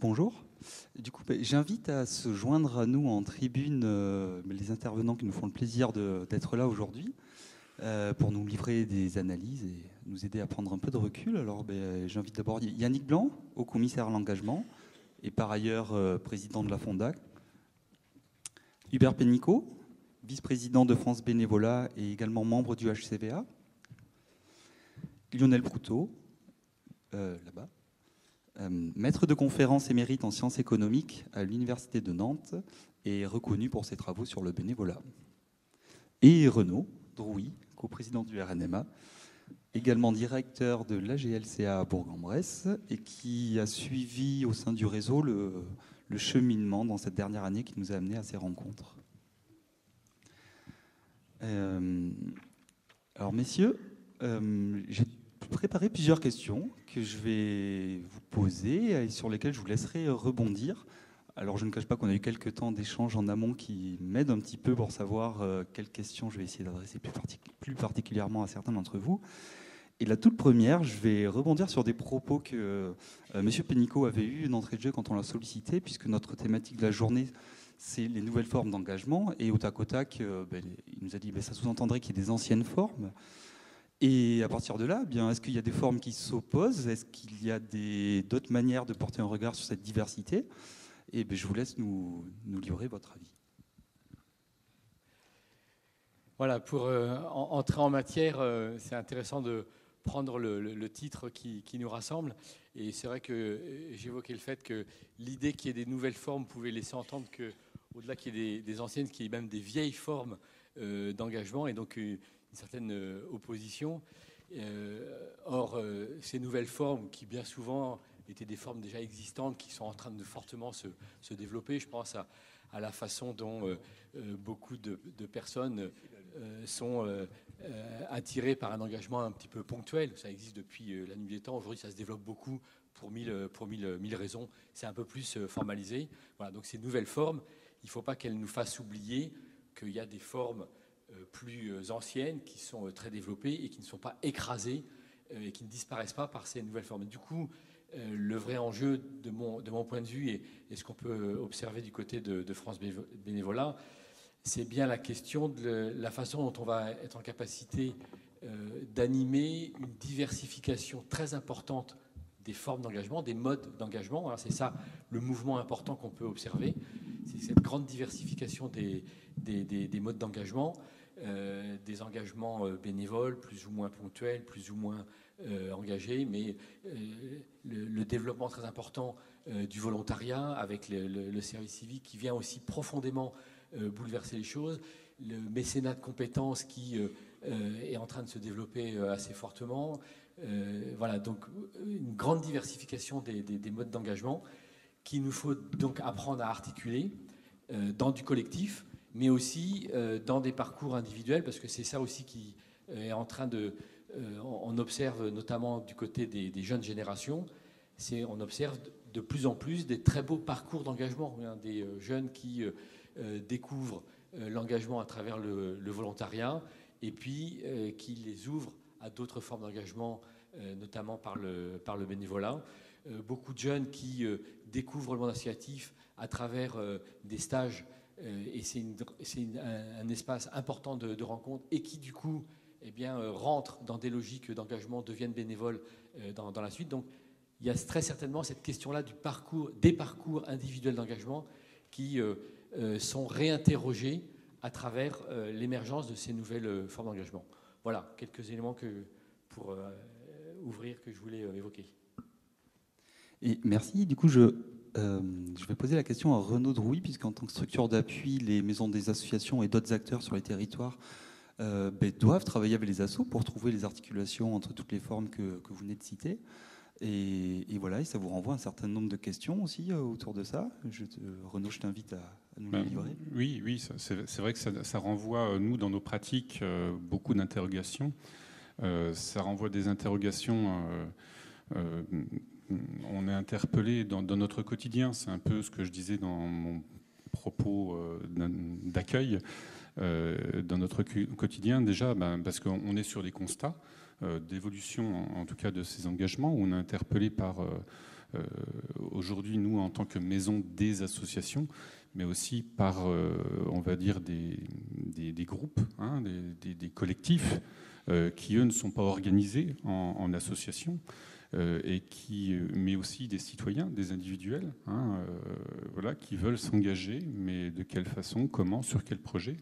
bonjour. Du coup, j'invite à se joindre à nous en tribune les intervenants qui nous font le plaisir d'être là aujourd'hui pour nous livrer des analyses et nous aider à prendre un peu de recul. Alors, j'invite d'abord Yannick Blanc, haut commissaire à l'engagement et par ailleurs président de la FONDAC. Hubert Pénicaud, vice-président de France Bénévolat et également membre du HCVA. Lionel Proutot, là-bas. Maître de conférences émérite en sciences économiques à l'Université de Nantes et reconnu pour ses travaux sur le bénévolat. Et Renaud Drouy, coprésident du RNMA, également directeur de l'AGLCA à Bourg-en-Bresse et qui a suivi au sein du réseau le cheminement dans cette dernière année qui nous a amenés à ces rencontres. Alors messieurs, j'ai préparé plusieurs questions que je vais vous poser et sur lesquelles je vous laisserai rebondir. Alors je ne cache pas qu'on a eu quelques temps d'échange en amont qui m'aident un petit peu pour savoir quelles questions je vais essayer d'adresser plus particulièrement à certains d'entre vous. Et la toute première, je vais rebondir sur des propos que M. Pénicaud avait eu d'entrée de jeu quand on l'a sollicité, puisque notre thématique de la journée, c'est les nouvelles formes d'engagement. Et au tac au tac, il nous a dit ça sous-entendrait qu'il y ait des anciennes formes. Et à partir de là, est-ce qu'il y a des formes qui s'opposent? Est-ce qu'il y a d'autres manières de porter un regard sur cette diversité? Et je vous laisse nous livrer votre avis. Voilà, pour entrer en matière, c'est intéressant de prendre le titre qui nous rassemble. Et c'est vrai que j'évoquais le fait que l'idée qu'il y ait des nouvelles formes pouvait laisser entendre qu'au-delà qu'il y ait des anciennes, qu'il y ait même des vieilles formes d'engagement, et donc une certaine opposition. Or, ces nouvelles formes, qui bien souvent étaient des formes déjà existantes, qui sont en train de fortement se développer, je pense à la façon dont beaucoup de personnes sont attirées par un engagement un petit peu ponctuel. Ça existe depuis la nuit des temps. Aujourd'hui, ça se développe beaucoup pour mille raisons. C'est un peu plus formalisé. Voilà, donc ces nouvelles formes, il ne faut pas qu'elles nous fassent oublier qu'il y a des formes plus anciennes qui sont très développées et qui ne sont pas écrasées et qui ne disparaissent pas par ces nouvelles formes. Du coup, le vrai enjeu de mon point de vue et ce qu'on peut observer du côté de France Bénévolat, c'est bien la question de la façon dont on va être en capacité d'animer une diversification très importante des formes d'engagement, des modes d'engagement. Alors c'est ça le mouvement important qu'on peut observer, c'est cette grande diversification des modes d'engagement, des engagements bénévoles, plus ou moins ponctuels, plus ou moins engagés, mais le développement très important du volontariat avec le service civique qui vient aussi profondément bouleverser les choses, le mécénat de compétences qui est en train de se développer assez fortement. Voilà, donc une grande diversification des modes d'engagement qu'il nous faut donc apprendre à articuler dans du collectif, mais aussi dans des parcours individuels, parce que c'est ça aussi qui est en train de... on observe notamment du côté des jeunes générations, on observe de plus en plus des très beaux parcours d'engagement, des jeunes qui découvrent l'engagement à travers le volontariat et puis qui les ouvrent à d'autres formes d'engagement, notamment par le bénévolat. Beaucoup de jeunes qui découvrent le monde associatif à travers des stages et c'est un espace important de rencontre et qui du coup rentrent dans des logiques d'engagement, deviennent bénévoles dans la suite. Donc il y a très certainement cette question-là des parcours individuels d'engagement qui sont réinterrogés à travers l'émergence de ces nouvelles formes d'engagement. Voilà, quelques éléments pour ouvrir que je voulais évoquer. Et merci. Du coup, je vais poser la question à Renaud Drouy, puisqu'en tant que structure d'appui, les maisons des associations et d'autres acteurs sur les territoires doivent travailler avec les assos pour trouver les articulations entre toutes les formes que vous venez de citer. Et voilà, et ça vous renvoie un certain nombre de questions aussi autour de ça. Renaud, je t'invite à nous les livrer. Oui, c'est vrai que ça renvoie, nous, dans nos pratiques, beaucoup d'interrogations. Ça renvoie des interrogations... on est interpellé dans notre quotidien. C'est un peu ce que je disais dans mon propos d'accueil. dans notre quotidien, déjà parce qu'on est sur des constats d'évolution, en tout cas de ces engagements, où on est interpellé par, aujourd'hui, nous, en tant que maison des associations, mais aussi par, on va dire, des groupes, hein, des collectifs qui, eux, ne sont pas organisés en associations, mais aussi des citoyens, des individuels, hein, voilà, qui veulent s'engager, mais de quelle façon, comment, sur quel projet.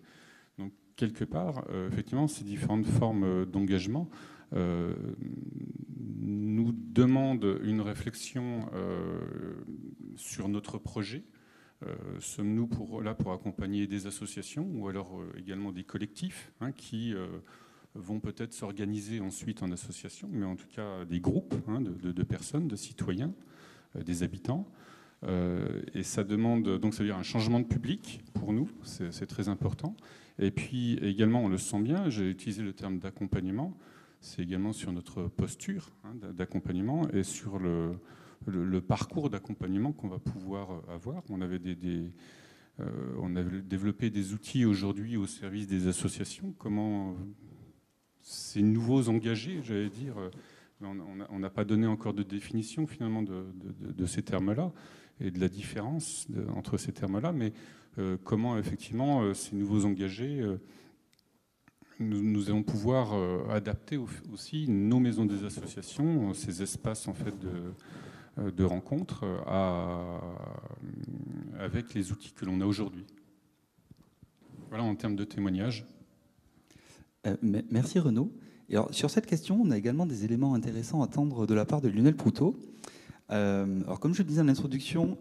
Donc, quelque part, effectivement, ces différentes formes d'engagement nous demandent une réflexion sur notre projet. Sommes-nous là pour accompagner des associations ou alors également des collectifs, hein, qui vont peut-être s'organiser ensuite en association, mais en tout cas des groupes, hein, de personnes, de citoyens, des habitants. Et ça demande, donc ça veut dire un changement de public pour nous, c'est très important. Et puis également, on le sent bien, j'ai utilisé le terme d'accompagnement, c'est également sur notre posture, hein, d'accompagnement et sur le parcours d'accompagnement qu'on va pouvoir avoir. On avait on a développé des outils aujourd'hui au service des associations. Comment ces nouveaux engagés, j'allais dire, on n'a pas donné encore de définition finalement de ces termes-là et de la différence entre ces termes-là, mais comment effectivement ces nouveaux engagés, nous allons pouvoir adapter aussi nos maisons des associations, ces espaces en fait de rencontres avec les outils que l'on a aujourd'hui. Voilà en termes de témoignages. Merci Renaud. Et alors, sur cette question, on a également des éléments intéressants à attendre de la part de Lionel Proutot. Alors, comme je le disais en introduction,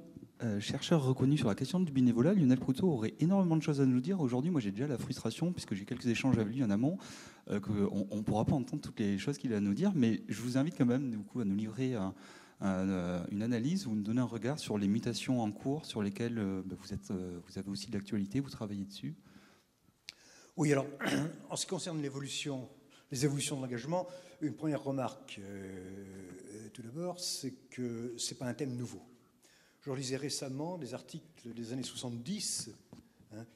chercheur reconnu sur la question du bénévolat, Lionel Proutot aurait énormément de choses à nous dire. Aujourd'hui, moi j'ai déjà la frustration, puisque j'ai quelques échanges avec lui en amont, qu'on ne pourra pas entendre toutes les choses qu'il a à nous dire, mais je vous invite quand même du coup, à nous livrer une analyse ou nous donner un regard sur les mutations en cours sur lesquelles vous avez aussi de l'actualité, vous travaillez dessus. Oui, alors, en ce qui concerne les évolutions de l'engagement, une première remarque, tout d'abord, c'est que ce n'est pas un thème nouveau. Je lisais récemment des articles des années 70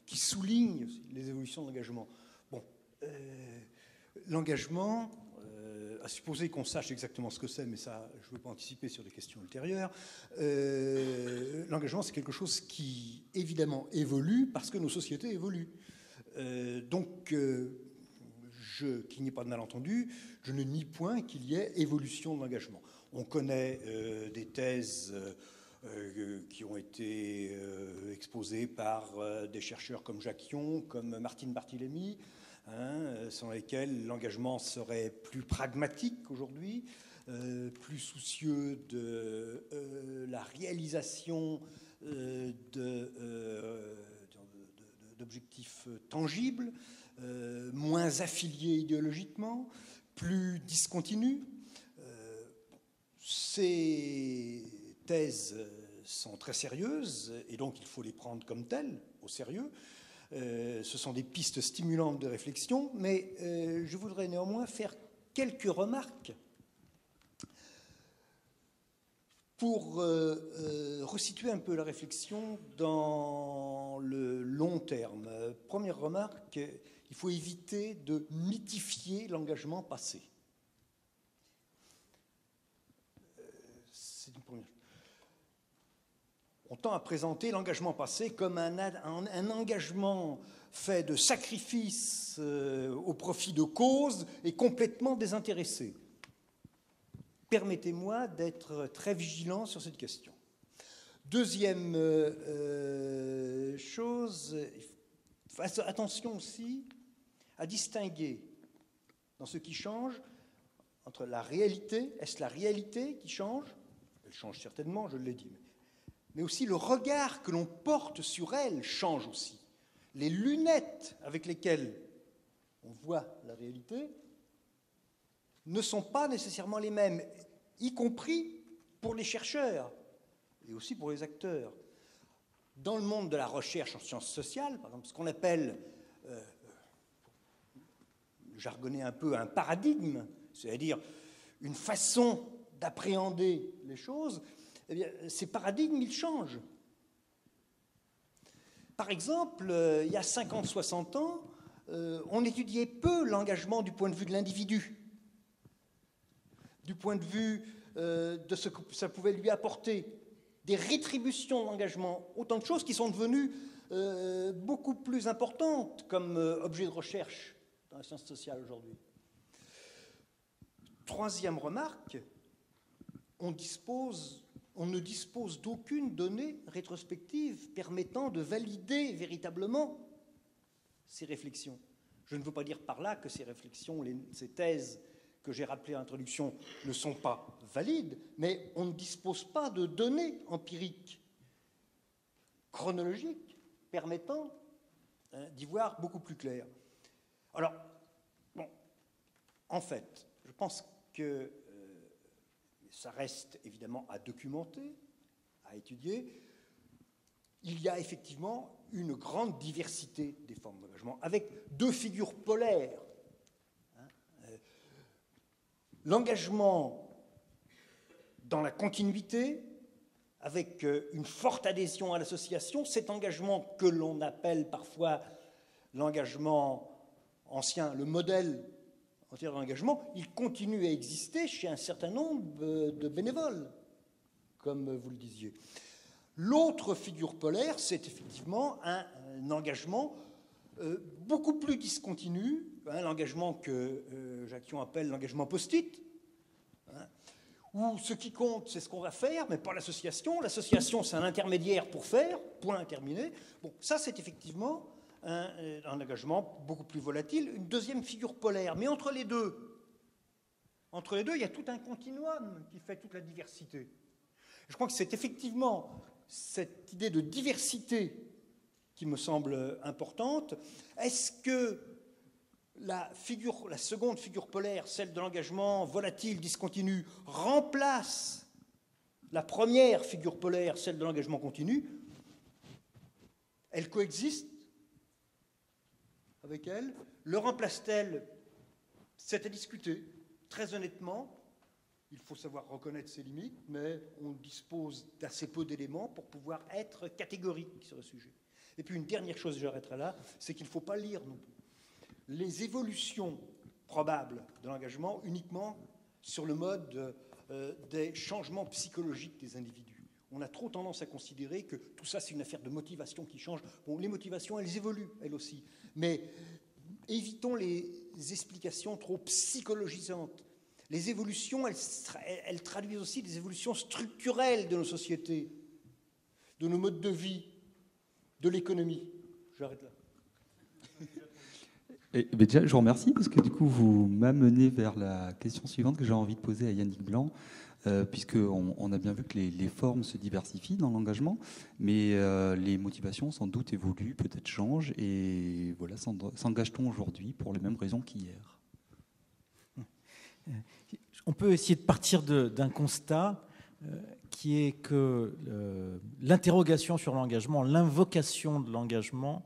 qui soulignent les évolutions de l'engagement. Bon, l'engagement, à supposer qu'on sache exactement ce que c'est, mais ça, je ne veux pas anticiper sur des questions ultérieures, l'engagement, c'est quelque chose qui, évidemment, évolue parce que nos sociétés évoluent. Donc, qu'il n'y ait pas de malentendu, je ne nie point qu'il y ait évolution de l'engagement. On connaît des thèses qui ont été exposées par des chercheurs comme Jacques Yon, comme Martine Barthélémy, sans lesquels l'engagement serait plus pragmatique aujourd'hui, plus soucieux de la réalisation d'objectifs tangibles, moins affiliés idéologiquement, plus discontinus. Ces thèses sont très sérieuses et donc il faut les prendre comme telles, au sérieux. Ce sont des pistes stimulantes de réflexion, mais je voudrais néanmoins faire quelques remarques pour resituer un peu la réflexion dans le long terme. Première remarque, il faut éviter de mythifier l'engagement passé. C'est une première. On tend à présenter l'engagement passé comme un engagement fait de sacrifices au profit de causes et complètement désintéressé. Permettez-moi d'être très vigilant sur cette question. Deuxième chose, attention aussi à distinguer dans ce qui change entre la réalité, est-ce la réalité qui change? Elle change certainement, je l'ai dit, mais aussi le regard que l'on porte sur elle change aussi. Les lunettes avec lesquelles on voit la réalité ne sont pas nécessairement les mêmes, y compris pour les chercheurs et aussi pour les acteurs. Dans le monde de la recherche en sciences sociales, par exemple, ce qu'on appelle, jargonner un peu, un paradigme, c'est-à-dire une façon d'appréhender les choses, eh bien, ces paradigmes, ils changent. Par exemple, il y a 50-60 ans, on étudiait peu l'engagement du point de vue de l'individu, du point de vue de ce que ça pouvait lui apporter, des rétributions de l'engagement, autant de choses qui sont devenues beaucoup plus importantes comme objet de recherche dans la science sociale aujourd'hui. Troisième remarque, on ne dispose d'aucune donnée rétrospective permettant de valider véritablement ces réflexions. Je ne veux pas dire par là que ces réflexions, ces thèses que j'ai rappelées en introduction ne sont pas valides, mais on ne dispose pas de données empiriques, chronologiques, permettant d'y voir beaucoup plus clair. Alors, bon, en fait, je pense que ça reste évidemment à documenter, à étudier. Il y a effectivement une grande diversité des formes d'engagement, avec deux figures polaires. L'engagement dans la continuité, avec une forte adhésion à l'association, cet engagement que l'on appelle parfois l'engagement ancien, le modèle entier d'engagement, il continue à exister chez un certain nombre de bénévoles, comme vous le disiez. L'autre figure polaire, c'est effectivement un engagement beaucoup plus discontinu, l'engagement que Jacquion appelle l'engagement post-it, où ce qui compte, c'est ce qu'on va faire, mais pas l'association. L'association, c'est un intermédiaire pour faire, point terminé. Bon, ça, c'est effectivement un engagement beaucoup plus volatile, une deuxième figure polaire. Mais entre les deux, il y a tout un continuum qui fait toute la diversité. Je crois que c'est effectivement cette idée de diversité qui me semble importante. Est-ce que la seconde figure polaire, celle de l'engagement volatile, discontinu, remplace la première figure polaire, celle de l'engagement continu? Elle coexiste avec elle? Le remplace-t-elle? C'est à discuter. Très honnêtement, il faut savoir reconnaître ses limites, mais on dispose d'assez peu d'éléments pour pouvoir être catégorique sur le sujet. Et puis une dernière chose, j'arrêterai là, c'est qu'il ne faut pas lire non plus les évolutions probables de l'engagement uniquement sur le mode des changements psychologiques des individus. On a trop tendance à considérer que tout ça, c'est une affaire de motivation qui change. Bon, les motivations, elles évoluent, elles aussi. Mais évitons les explications trop psychologisantes. Les évolutions, elles traduisent aussi des évolutions structurelles de nos sociétés, de nos modes de vie, de l'économie. J'arrête là. Déjà, je vous remercie parce que du coup, vous m'amenez vers la question suivante que j'ai envie de poser à Yannick Blanc, puisqu'on a bien vu que les formes se diversifient dans l'engagement, mais les motivations sans doute évoluent, peut-être changent, et voilà, s'engage-t-on aujourd'hui pour les mêmes raisons qu'hier? On peut essayer de partir d'un constat qui est que l'interrogation sur l'engagement, l'invocation de l'engagement,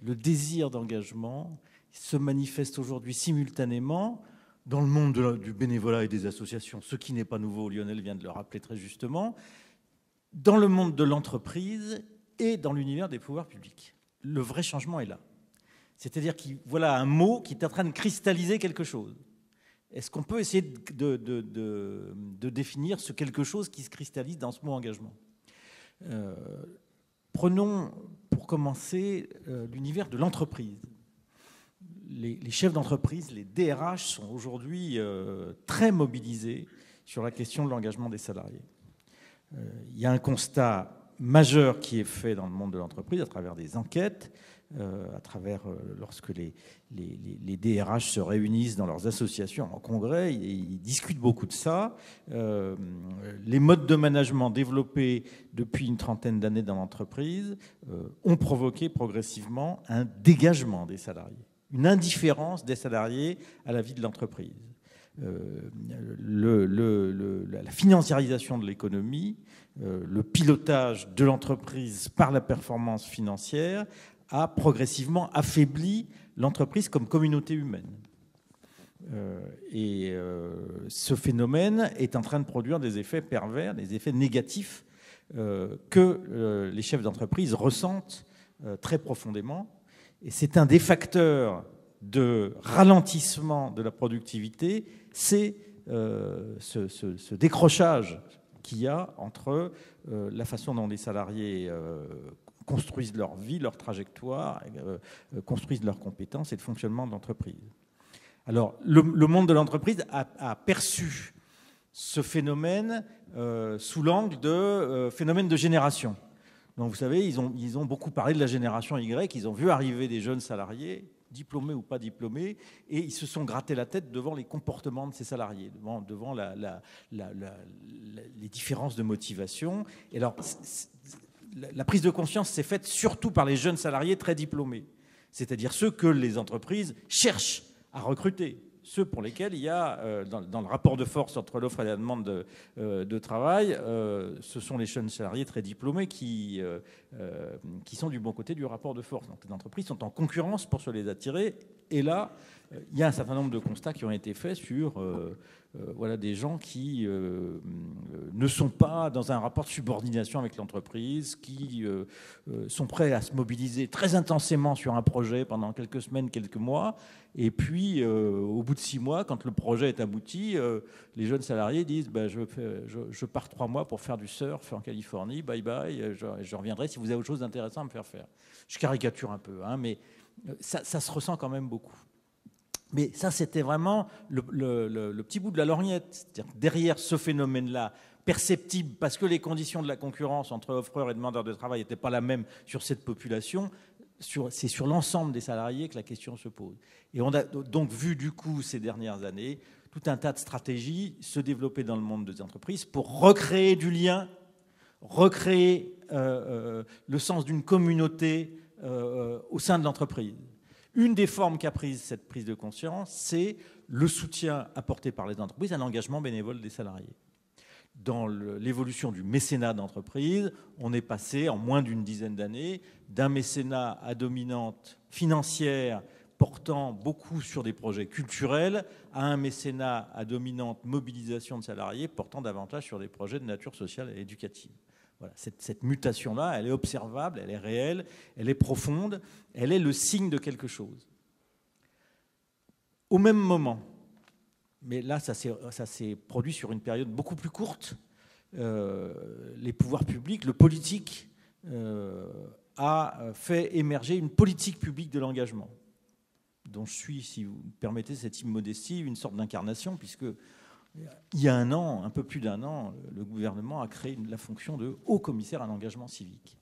le désir d'engagement se manifeste aujourd'hui simultanément dans le monde du bénévolat et des associations, ce qui n'est pas nouveau, Lionel vient de le rappeler très justement, dans le monde de l'entreprise et dans l'univers des pouvoirs publics. Le vrai changement est là. C'est-à-dire qu'il voilà un mot qui est en train de cristalliser quelque chose. Est-ce qu'on peut essayer de définir ce quelque chose qui se cristallise dans ce mot engagement? Prenons pour commencer l'univers de l'entreprise. Les chefs d'entreprise, les DRH, sont aujourd'hui très mobilisés sur la question de l'engagement des salariés. Il y a un constat majeur qui est fait dans le monde de l'entreprise à travers des enquêtes, à travers lorsque les DRH se réunissent dans leurs associations en congrès, ils discutent beaucoup de ça. Les modes de management développés depuis une trentaine d'années dans l'entreprise ont provoqué progressivement un dégagement des salariés, une indifférence des salariés à la vie de l'entreprise. La financiarisation de l'économie, le pilotage de l'entreprise par la performance financière a progressivement affaibli l'entreprise comme communauté humaine. Ce phénomène est en train de produire des effets pervers, des effets négatifs que les chefs d'entreprise ressentent très profondément. Et c'est un des facteurs de ralentissement de la productivité, c'est ce décrochage qu'il y a entre la façon dont les salariés construisent leur vie, leur trajectoire, construisent leurs compétences et le fonctionnement de l'entreprise. Alors, le monde de l'entreprise a perçu ce phénomène sous l'angle de phénomène de génération. Donc, vous savez, ils ont beaucoup parlé de la génération Y, ils ont vu arriver des jeunes salariés, diplômés ou pas diplômés, et ils se sont grattés la tête devant les comportements de ces salariés, devant les différences de motivation. Et alors, la prise de conscience s'est faite surtout par les jeunes salariés très diplômés, c'est-à-dire ceux que les entreprises cherchent à recruter, ceux pour lesquels il y a, dans le rapport de force entre l'offre et la demande de travail, ce sont les jeunes salariés très diplômés qui sont du bon côté du rapport de force. Donc les entreprises sont en concurrence pour se les attirer. Et là, il y a un certain nombre de constats qui ont été faits sur des gens qui ne sont pas dans un rapport de subordination avec l'entreprise, qui sont prêts à se mobiliser très intensément sur un projet pendant quelques semaines, quelques mois. Et puis, au bout de 6 mois, quand le projet est abouti, les jeunes salariés disent je pars 3 mois pour faire du surf en Californie, bye bye, je reviendrai si vous avez autre chose d'intéressant à me faire faire. Je caricature un peu, mais ça se ressent quand même beaucoup. Mais ça, c'était vraiment le petit bout de la lorgnette. C'est-à-dire que derrière ce phénomène-là, perceptible parce que les conditions de la concurrence entre offreurs et demandeurs de travail n'étaient pas la même sur cette population, c'est sur l'ensemble des salariés que la question se pose. Et on a donc vu du coup ces dernières années tout un tas de stratégies se développer dans le monde des entreprises pour recréer du lien, recréer le sens d'une communauté au sein de l'entreprise. Une des formes qu'a prise cette prise de conscience, c'est le soutien apporté par les entreprises à l'engagement bénévole des salariés. Dans l'évolution du mécénat d'entreprise, on est passé en moins d'une dizaine d'années d'un mécénat à dominante financière portant beaucoup sur des projets culturels à un mécénat à dominante mobilisation de salariés portant davantage sur des projets de nature sociale et éducative. Voilà, cette mutation-là, elle est observable, elle est réelle, elle est profonde, elle est le signe de quelque chose. Au même moment, mais là, ça s'est produit sur une période beaucoup plus courte, les pouvoirs publics, le politique, a fait émerger une politique publique de l'engagement, dont je suis, si vous me permettez cette immodestie, une sorte d'incarnation, puisque il y a un peu plus d'un an, le gouvernement a créé la fonction de haut commissaire à l'engagement civique.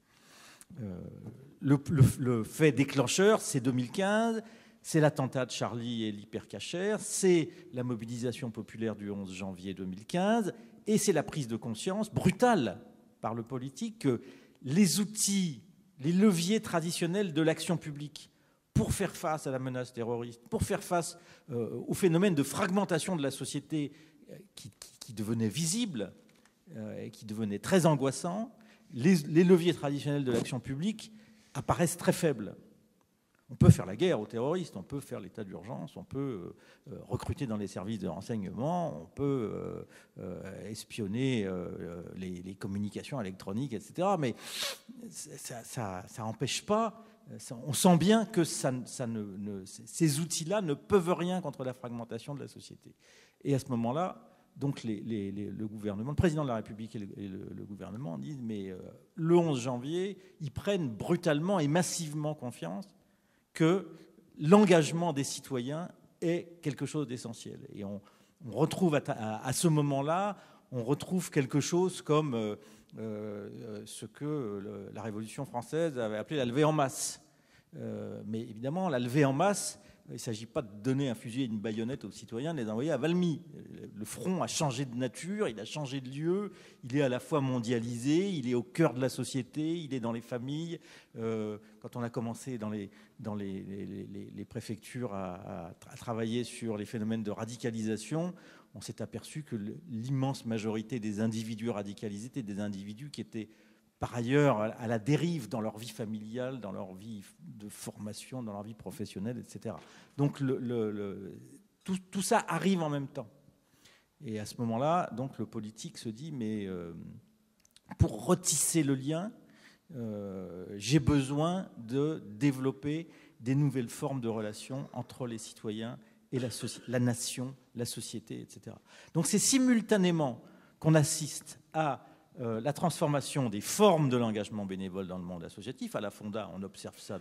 Le fait déclencheur, c'est 2015, c'est l'attentat de Charlie et l'hypercacher, c'est la mobilisation populaire du 11 janvier 2015, et c'est la prise de conscience brutale par le politique que les outils, les leviers traditionnels de l'action publique pour faire face à la menace terroriste, pour faire face au phénomène de fragmentation de la société qui devenait visible et qui devenait très angoissant, les leviers traditionnels de l'action publique apparaissent très faibles. On peut faire la guerre aux terroristes, on peut faire l'état d'urgence, on peut recruter dans les services de renseignement, on peut espionner les communications électroniques, etc. Mais ça n'empêche pas, on sent bien que ces outils-là ne peuvent rien contre la fragmentation de la société. Et à ce moment-là, donc le gouvernement, le président de la République et le gouvernement disent mais le 11 janvier, ils prennent brutalement et massivement confiance que l'engagement des citoyens est quelque chose d'essentiel. Et on retrouve à ce moment-là, on retrouve quelque chose comme ce que la Révolution française avait appelé la levée en masse. Mais évidemment, la levée en masse, il ne s'agit pas de donner un fusil et une baïonnette aux citoyens, de les envoyer à Valmy. Le front a changé de nature, il a changé de lieu, il est à la fois mondialisé, il est au cœur de la société, il est dans les familles. Quand on a commencé dans les préfectures à travailler sur les phénomènes de radicalisation, on s'est aperçu que l'immense majorité des individus radicalisés étaient des individus qui étaient par ailleurs à la dérive dans leur vie familiale, dans leur vie de formation, dans leur vie professionnelle, etc. Donc tout ça arrive en même temps. Et à ce moment-là, donc le politique se dit, mais pour retisser le lien, j'ai besoin de développer des nouvelles formes de relations entre les citoyens et la nation, la société, etc. Donc c'est simultanément qu'on assiste à la transformation des formes de l'engagement bénévole dans le monde associatif. À la Fonda, on observe ça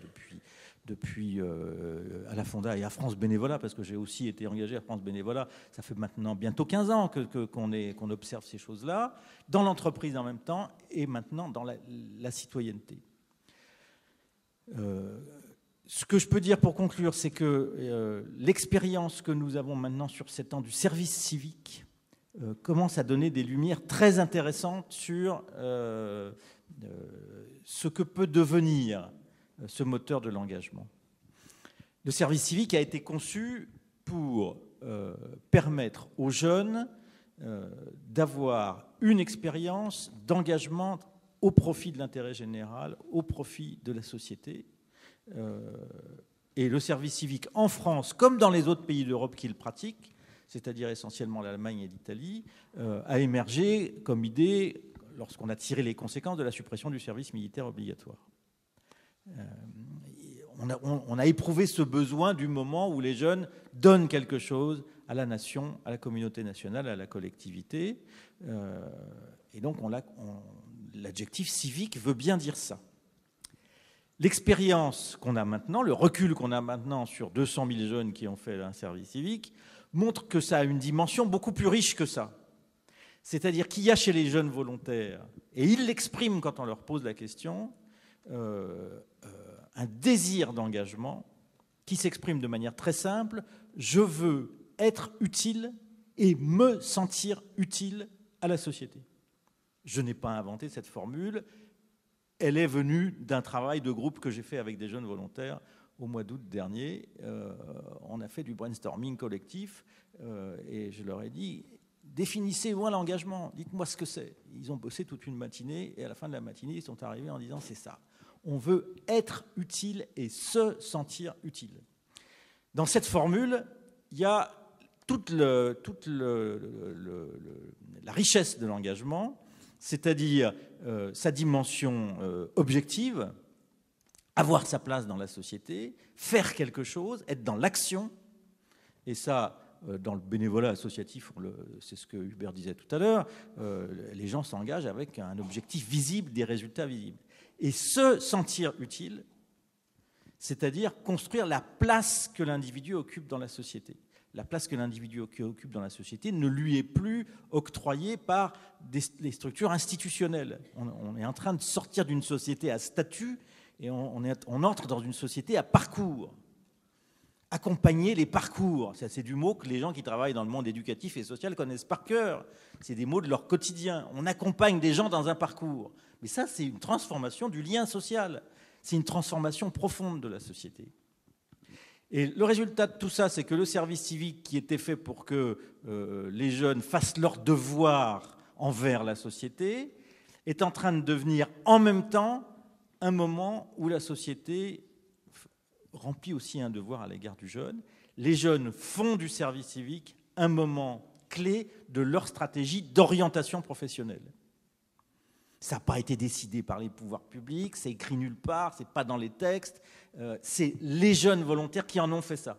depuis à la Fonda et à France Bénévolat, parce que j'ai aussi été engagé à France Bénévolat. Ça fait maintenant bientôt 15 ans qu'on observe ces choses-là, dans l'entreprise en même temps, et maintenant dans la citoyenneté. Ce que je peux dire pour conclure, c'est que l'expérience que nous avons maintenant sur 7 ans du service civique commence à donner des lumières très intéressantes sur ce que peut devenir ce moteur de l'engagement. Le service civique a été conçu pour permettre aux jeunes d'avoir une expérience d'engagement au profit de l'intérêt général, au profit de la société. Et le service civique en France, comme dans les autres pays d'Europe qui le pratiquent, c'est-à-dire essentiellement l'Allemagne et l'Italie, a émergé comme idée lorsqu'on a tiré les conséquences de la suppression du service militaire obligatoire. On a éprouvé ce besoin du moment où les jeunes donnent quelque chose à la nation, à la communauté nationale, à la collectivité. Et donc l'adjectif civique veut bien dire ça. L'expérience qu'on a maintenant, le recul qu'on a maintenant sur 200 000 jeunes qui ont fait un service civique, montre que ça a une dimension beaucoup plus riche que ça. C'est-à-dire qu'il y a chez les jeunes volontaires, et ils l'expriment quand on leur pose la question, un désir d'engagement qui s'exprime de manière très simple. Je veux être utile et me sentir utile à la société. Je n'ai pas inventé cette formule. Elle est venue d'un travail de groupe que j'ai fait avec des jeunes volontaires au mois d'août dernier. On a fait du brainstorming collectif et je leur ai dit, définissez-moi l'engagement, dites-moi ce que c'est. Ils ont bossé toute une matinée et à la fin de la matinée, ils sont arrivés en disant, c'est ça. On veut être utile et se sentir utile. Dans cette formule, il y a toute la richesse de l'engagement, c'est-à-dire sa dimension objective, avoir sa place dans la société, faire quelque chose, être dans l'action. Et ça, dans le bénévolat associatif, c'est ce que Hubert disait tout à l'heure, les gens s'engagent avec un objectif visible, des résultats visibles. Et se sentir utile, c'est-à-dire construire la place que l'individu occupe dans la société. La place que l'individu occupe dans la société ne lui est plus octroyée par les structures institutionnelles. On est en train de sortir d'une société à statut et on entre dans une société à parcours. Accompagner les parcours, c'est du mot que les gens qui travaillent dans le monde éducatif et social connaissent par cœur. C'est des mots de leur quotidien. On accompagne des gens dans un parcours. Mais ça, c'est une transformation du lien social. C'est une transformation profonde de la société. Et le résultat de tout ça, c'est que le service civique qui était fait pour que les jeunes fassent leur devoir envers la société est en train de devenir en même temps un moment où la société remplit aussi un devoir à l'égard du jeune. Les jeunes font du service civique un moment clé de leur stratégie d'orientation professionnelle. Ça n'a pas été décidé par les pouvoirs publics, c'est écrit nulle part, c'est pas dans les textes. C'est les jeunes volontaires qui en ont fait ça.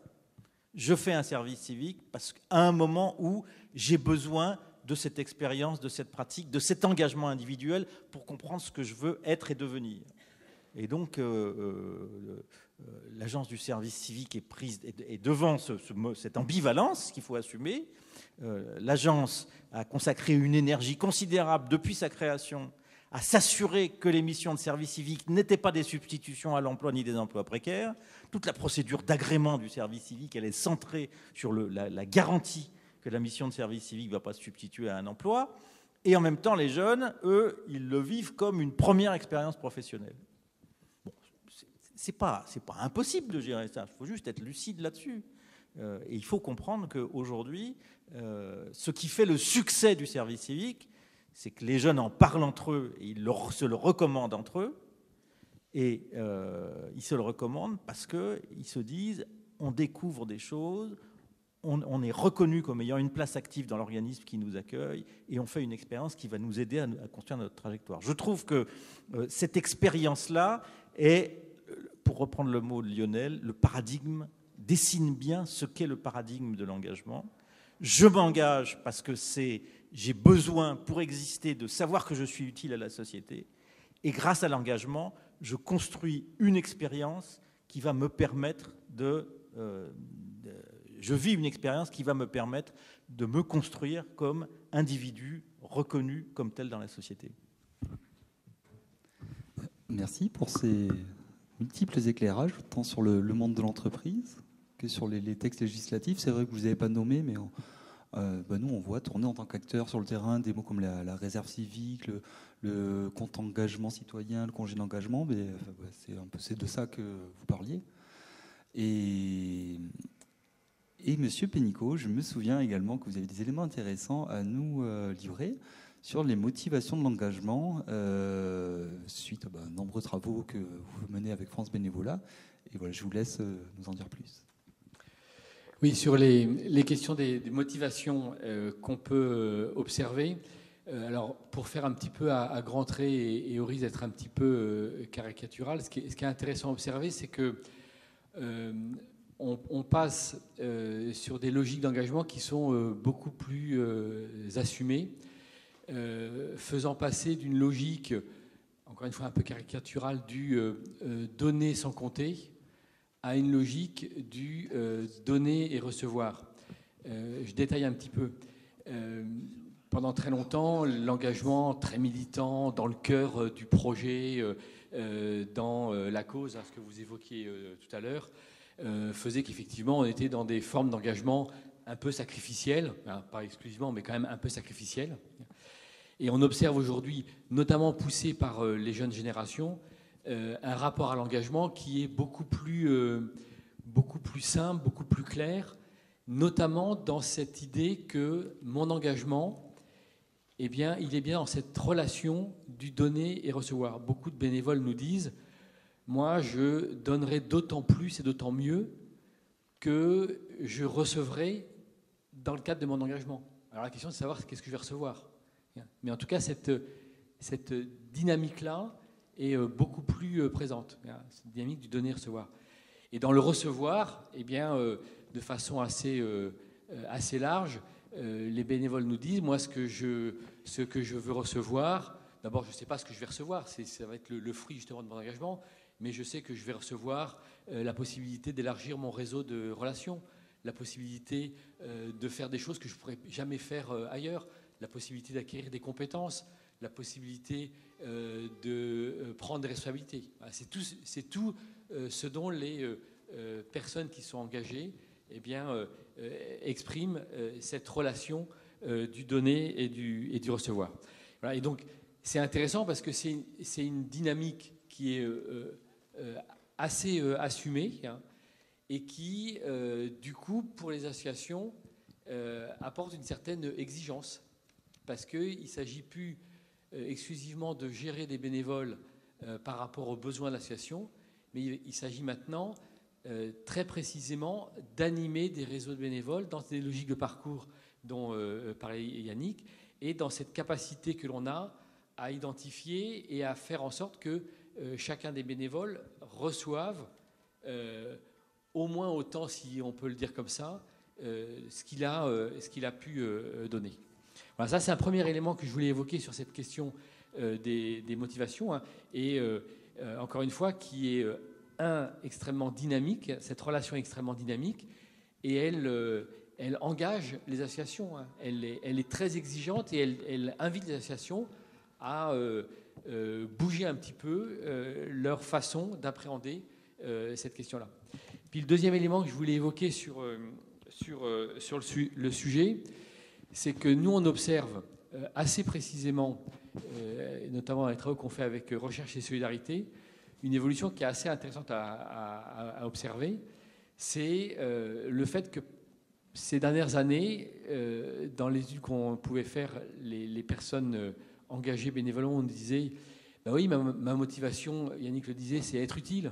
Je fais un service civique parce qu'à un moment où j'ai besoin de cette expérience, de cette pratique, de cet engagement individuel pour comprendre ce que je veux être et devenir. Et donc, l'agence du service civique est devant cette ambivalence qu'il faut assumer. L'agence a consacré une énergie considérable depuis sa création à s'assurer que les missions de service civique n'étaient pas des substitutions à l'emploi ni des emplois précaires. Toute la procédure d'agrément du service civique, elle est centrée sur la garantie que la mission de service civique ne va pas se substituer à un emploi. Et en même temps, les jeunes, eux, ils le vivent comme une première expérience professionnelle. Bon, c'est pas impossible de gérer ça, il faut juste être lucide là-dessus. Et il faut comprendre qu'aujourd'hui, ce qui fait le succès du service civique, c'est que les jeunes en parlent entre eux et ils se le recommandent entre eux. Et ils se le recommandent parce qu'ils se disent, on découvre des choses, on est reconnu comme ayant une place active dans l'organisme qui nous accueille et on fait une expérience qui va nous aider à construire notre trajectoire. Je trouve que cette expérience-là est, pour reprendre le mot de Lionel, le paradigme dessine bien ce qu'est le paradigme de l'engagement. Je m'engage parce que j'ai besoin pour exister de savoir que je suis utile à la société. Et grâce à l'engagement, je construis une expérience qui va me permettre je vis une expérience qui va me permettre de me construire comme individu reconnu comme tel dans la société. Merci pour ces multiples éclairages, tant sur le monde de l'entreprise que sur les textes législatifs. C'est vrai que vous n'avez pas nommé, mais nous, on voit tourner en tant qu'acteur sur le terrain des mots comme la réserve civique, le compte engagement citoyen, le congé d'engagement. Mais c'est de ça que vous parliez. Et Monsieur Pénicaud, je me souviens également que vous avez des éléments intéressants à nous livrer sur les motivations de l'engagement suite à nombreux travaux que vous menez avec France Bénévolat. Et voilà, je vous laisse nous en dire plus. Oui, sur les questions des motivations qu'on peut observer. Alors, pour faire un petit peu à grands traits et au risque d'être un petit peu caricatural, ce qui est intéressant à observer, c'est que on passe sur des logiques d'engagement qui sont beaucoup plus assumées, faisant passer d'une logique, encore une fois un peu caricaturale, du donner sans compter, à une logique du donner et recevoir. Je détaille un petit peu. Pendant très longtemps, l'engagement très militant, dans le cœur du projet, dans la cause, ce que vous évoquiez tout à l'heure, faisait qu'effectivement, on était dans des formes d'engagement un peu sacrificielles, pas exclusivement, mais quand même un peu sacrificielles. Et on observe aujourd'hui, notamment poussé par les jeunes générations, un rapport à l'engagement qui est beaucoup plus simple, beaucoup plus clair, notamment dans cette idée que mon engagement, eh bien, il est bien dans cette relation du donner et recevoir. Beaucoup de bénévoles nous disent « Moi, je donnerai d'autant plus et d'autant mieux que je recevrai dans le cadre de mon engagement. » Alors la question, c'est de savoir qu'est-ce que je vais recevoir. Mais en tout cas, cette dynamique-là est beaucoup plus présente, cette dynamique du donner et recevoir. Et dans le recevoir, eh bien, de façon assez large, les bénévoles nous disent, moi, ce que je veux recevoir, d'abord, je ne sais pas ce que je vais recevoir, ça va être le fruit justement de mon engagement, mais je sais que je vais recevoir la possibilité d'élargir mon réseau de relations, la possibilité de faire des choses que je ne pourrais jamais faire ailleurs, la possibilité d'acquérir des compétences, la possibilité de prendre des responsabilités. C'est tout ce dont les personnes qui sont engagées eh bien, expriment cette relation du donner et du recevoir. Voilà, et donc, c'est intéressant parce que c'est une dynamique qui est assez assumée et qui, du coup, pour les associations, apporte une certaine exigence parce qu'il ne s'agit plus exclusivement de gérer des bénévoles par rapport aux besoins de l'association, mais il s'agit maintenant très précisément d'animer des réseaux de bénévoles dans des logiques de parcours dont parlait Yannick, et dans cette capacité que l'on a à identifier et à faire en sorte que chacun des bénévoles reçoive au moins autant, si on peut le dire comme ça, ce qu'il a pu donner. Voilà, ça c'est un premier élément que je voulais évoquer sur cette question des motivations, et encore une fois qui est extrêmement dynamique, cette relation extrêmement dynamique, et elle engage les associations, elle est très exigeante, et elle invite les associations à bouger un petit peu leur façon d'appréhender cette question-là. Puis le deuxième élément que je voulais évoquer sur le sujet, c'est que nous, on observe assez précisément, notamment dans les travaux qu'on fait avec Recherche et Solidarité, une évolution qui est assez intéressante à observer. C'est le fait que ces dernières années, dans les études qu'on pouvait faire, les personnes engagées bénévolement, on disait bah oui, ma motivation, Yannick le disait, c'est être utile.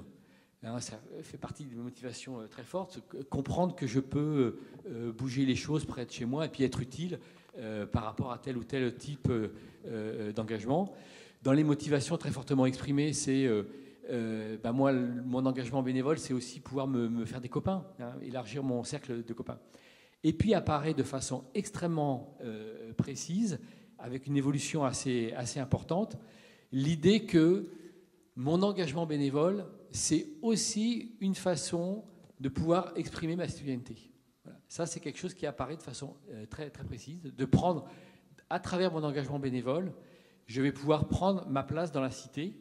Ça fait partie d'une motivation très forte, comprendre que je peux bouger les choses près de chez moi et puis être utile par rapport à tel ou tel type d'engagement. Dans les motivations très fortement exprimées, c'est moi, mon engagement bénévole, c'est aussi pouvoir me faire des copains, hein, élargir mon cercle de copains. Et puis apparaît de façon extrêmement précise, avec une évolution assez importante, l'idée que mon engagement bénévole, c'est aussi une façon de pouvoir exprimer ma citoyenneté. Voilà. Ça, c'est quelque chose qui apparaît de façon très, très précise, de prendre, à travers mon engagement bénévole, je vais pouvoir prendre ma place dans la cité.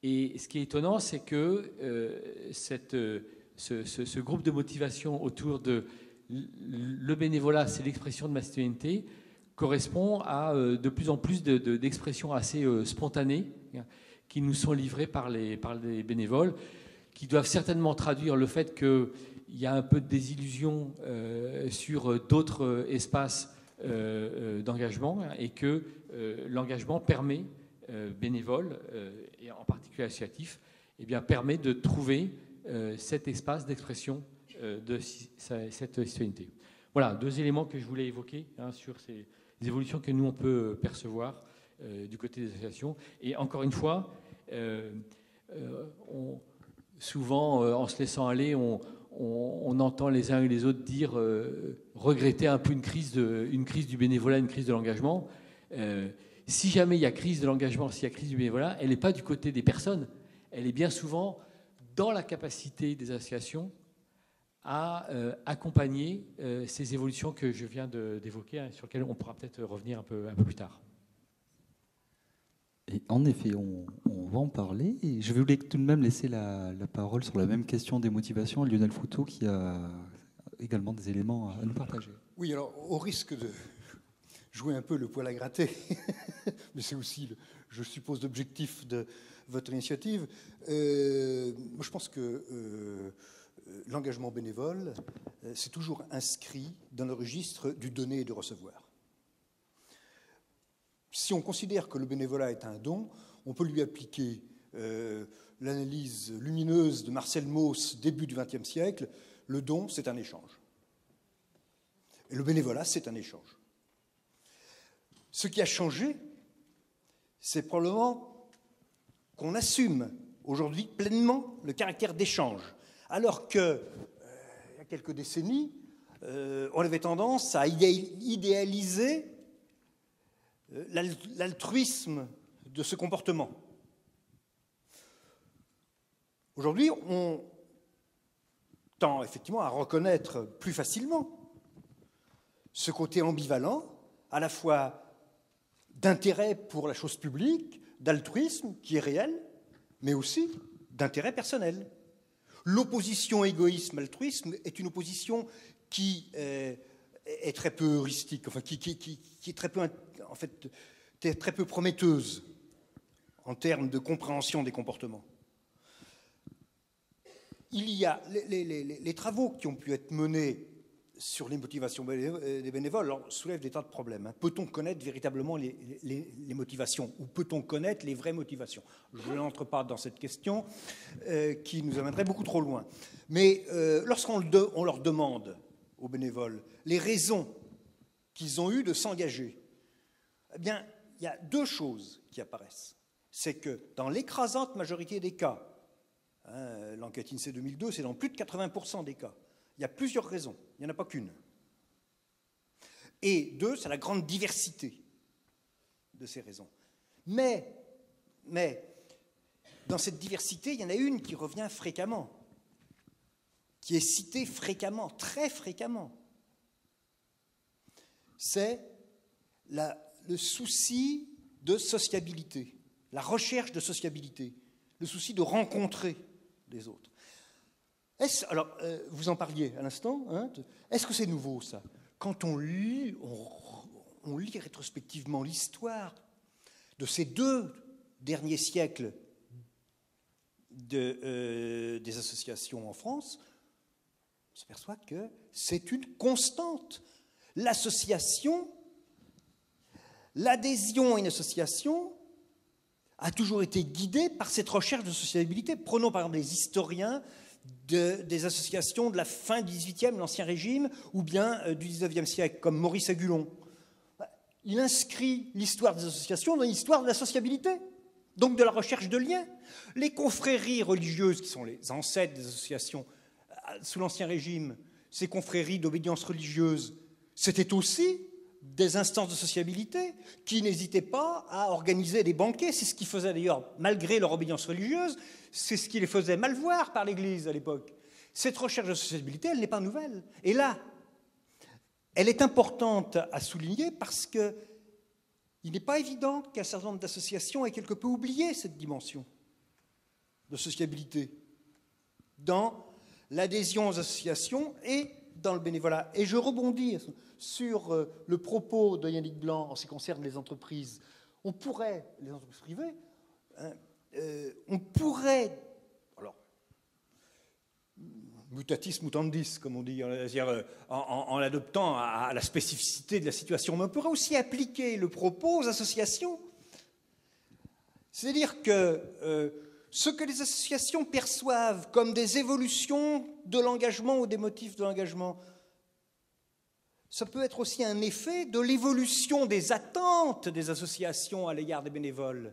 Et ce qui est étonnant, c'est que ce groupe de motivation autour de le bénévolat, c'est l'expression de ma citoyenneté, correspond à de plus en plus d'expressions assez spontanées qui nous sont livrées par les bénévoles, qui doivent certainement traduire le fait qu'il y a un peu de désillusion sur d'autres espaces d'engagement et que l'engagement permet, bénévole et en particulier associatif, eh bien, permet de trouver cet espace d'expression de cette citoyenneté. Voilà, 2 éléments que je voulais évoquer sur ces évolutions que nous, on peut percevoir du côté des associations. Et encore une fois, souvent, en se laissant aller, on entend les uns et les autres dire regretter un peu une crise du bénévolat, une crise de l'engagement. Si jamais il y a crise de l'engagement, s'il y a crise du bénévolat, elle n'est pas du côté des personnes. Elle est bien souvent dans la capacité des associations à accompagner ces évolutions que je viens d'évoquer, sur lesquelles on pourra peut-être revenir un peu plus tard. Et en effet, on va en parler. Et je voulais tout de même laisser la parole sur la même question des motivations à Lionel Fouteau, qui a également des éléments à nous partager. Oui, alors, au risque de jouer un peu le poil à gratter, mais c'est aussi, je suppose, l'objectif de votre initiative, moi, je pense que l'engagement bénévole, c'est toujours inscrit dans le registre du donner et du recevoir. Si on considère que le bénévolat est un don, on peut lui appliquer l'analyse lumineuse de Marcel Mauss, début du XXe siècle. Le don, c'est un échange. Et le bénévolat, c'est un échange. Ce qui a changé, c'est probablement qu'on assume aujourd'hui pleinement le caractère d'échange. Alors qu'il y a quelques décennies, on avait tendance à idéaliser l'altruisme de ce comportement. Aujourd'hui, on tend effectivement à reconnaître plus facilement ce côté ambivalent, à la fois d'intérêt pour la chose publique, d'altruisme qui est réel, mais aussi d'intérêt personnel. L'opposition égoïsme-altruisme est une opposition qui est très peu heuristique, enfin qui est très peu, en fait, très peu prometteuse en termes de compréhension des comportements. Il y a les travaux qui ont pu être menés sur les motivations des bénévoles soulèvent des tas de problèmes. Peut-on connaître véritablement les motivations ou peut-on connaître les vraies motivations? Je n'entre pas dans cette question qui nous amènerait beaucoup trop loin. Mais lorsqu'on leur demande aux bénévoles les raisons qu'ils ont eues de s'engager, eh bien, il y a 2 choses qui apparaissent. C'est que dans l'écrasante majorité des cas, l'enquête INSEE 2002, c'est dans plus de 80% des cas, il y a plusieurs raisons, il n'y en a pas qu'une. Et 2, c'est la grande diversité de ces raisons. Mais dans cette diversité, il y en a une qui revient fréquemment, qui est citée fréquemment, très fréquemment. C'est le souci de sociabilité, la recherche de sociabilité, le souci de rencontrer les autres. Alors, vous en parliez à l'instant, est-ce que c'est nouveau, ça? Quand on lit rétrospectivement l'histoire de ces 2 derniers siècles des associations en France, on s'aperçoit que c'est une constante. L'association, l'adhésion à une association a toujours été guidée par cette recherche de sociabilité. Prenons par exemple les historiens des associations de la fin du XVIIIe, l'Ancien Régime, ou bien du XIXe siècle, comme Maurice Agulon. Il inscrit l'histoire des associations dans l'histoire de la sociabilité. donc de la recherche de liens. Les confréries religieuses, qui sont les ancêtres des associations sous l'Ancien Régime, ces confréries d'obédience religieuse, c'était aussi des instances de sociabilité qui n'hésitaient pas à organiser des banquets. C'est ce qui faisait d'ailleurs, malgré leur obédience religieuse, c'est ce qui les faisait mal voir par l'Église à l'époque. Cette recherche de sociabilité, elle n'est pas nouvelle. Et là, elle est importante à souligner parce qu'il n'est pas évident qu'un certain nombre d'associations aient quelque peu oublié cette dimension de sociabilité dans l'adhésion aux associations et dans le bénévolat. Et je rebondis sur le propos de Yannick Blanc en ce qui concerne les entreprises. On pourrait, les entreprises privées, on pourrait, alors, mutatis mutandis, comme on dit, c'est-à-dire en l'adoptant à la spécificité de la situation, mais on pourrait aussi appliquer le propos aux associations. C'est-à-dire que ce que les associations perçoivent comme des évolutions de l'engagement ou des motifs de l'engagement, ça peut être aussi un effet de l'évolution des attentes des associations à l'égard des bénévoles.